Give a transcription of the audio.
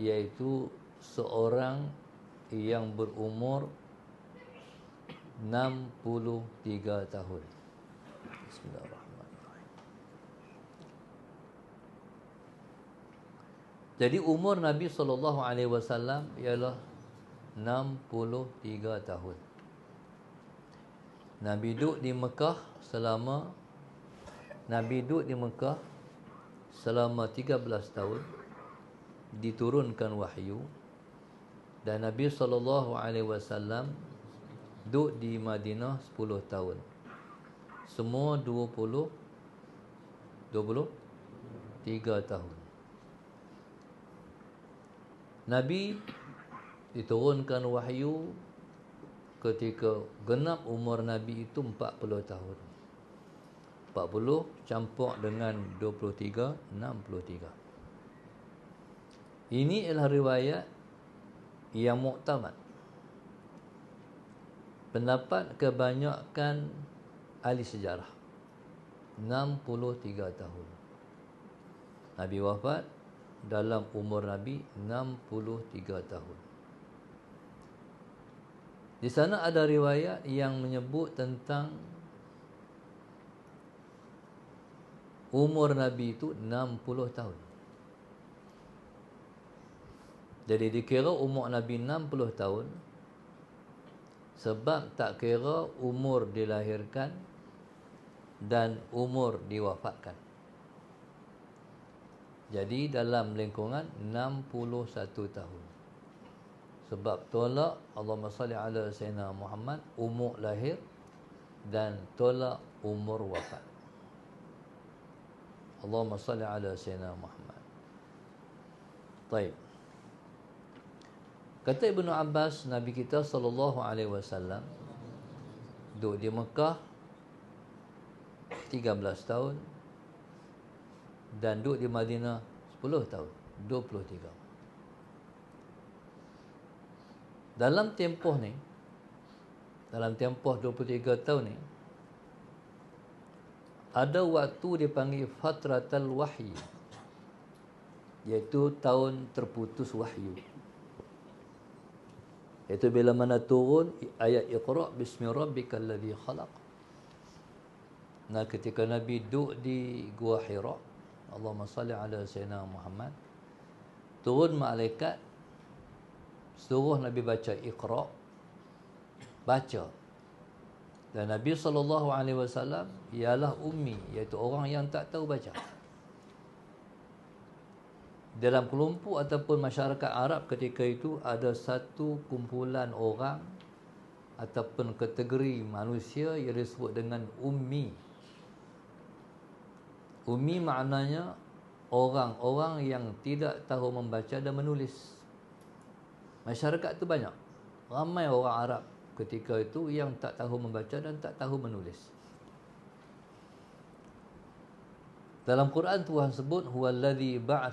iaitu seorang yang berumur 63 tahun. Bismillahirrahmanirrahim. Jadi umur Nabi SAW ialah 63 tahun. Nabi duduk di Mekah selama 13 tahun, diturunkan wahyu, dan Nabi SAW duduk di Madinah 10 tahun. Semua 23 tahun. Nabi diturunkan wahyu ketika genap umur Nabi itu 40 tahun. 40 campur dengan 23, 63. Ini adalah riwayat yang muktamad. Pendapat kebanyakan ahli sejarah, 63 tahun. Nabi wafat dalam umur Nabi 63 tahun. Di sana ada riwayat yang menyebut tentang umur Nabi itu 60 tahun. Jadi dikira umur Nabi 60 tahun sebab tak kira umur dilahirkan dan umur diwafatkan. Jadi dalam lingkungan 61 tahun. Sebab tolak Allahumma salli ala Sayyidina Muhammad umur lahir dan tolak umur wafat. Allahumma salli ala Sayyidina Muhammad. Baik. Kata Ibnu Abbas, Nabi kita SAW duduk di Mekah 13 tahun dan duduk di Madinah 10 tahun, 23. Dalam tempoh 23 tahun ni, ada waktu dipanggil fatratul wahyi, iaitu tahun terputus wahyu. Iaitu bila mana turun ayat Iqra' bismi rabbikal ladzi khalaq. Nah, ketika Nabi duduk di Gua Hira, Allahumma salli ala Sayyidina Muhammad, turun malaikat suruh Nabi baca Iqra', baca. Dan Nabi SAW ialah ummi, iaitu orang yang tak tahu baca. Dalam kelompok ataupun masyarakat Arab ketika itu ada satu kumpulan orang ataupun kategori manusia yang disebut dengan ummi. Ummi maknanya orang-orang yang tidak tahu membaca dan menulis. Masyarakat itu banyak, ramai orang Arab ketika itu yang tak tahu membaca dan tak tahu menulis. Dalam Quran Tuhan sebut huwallazi ba'atha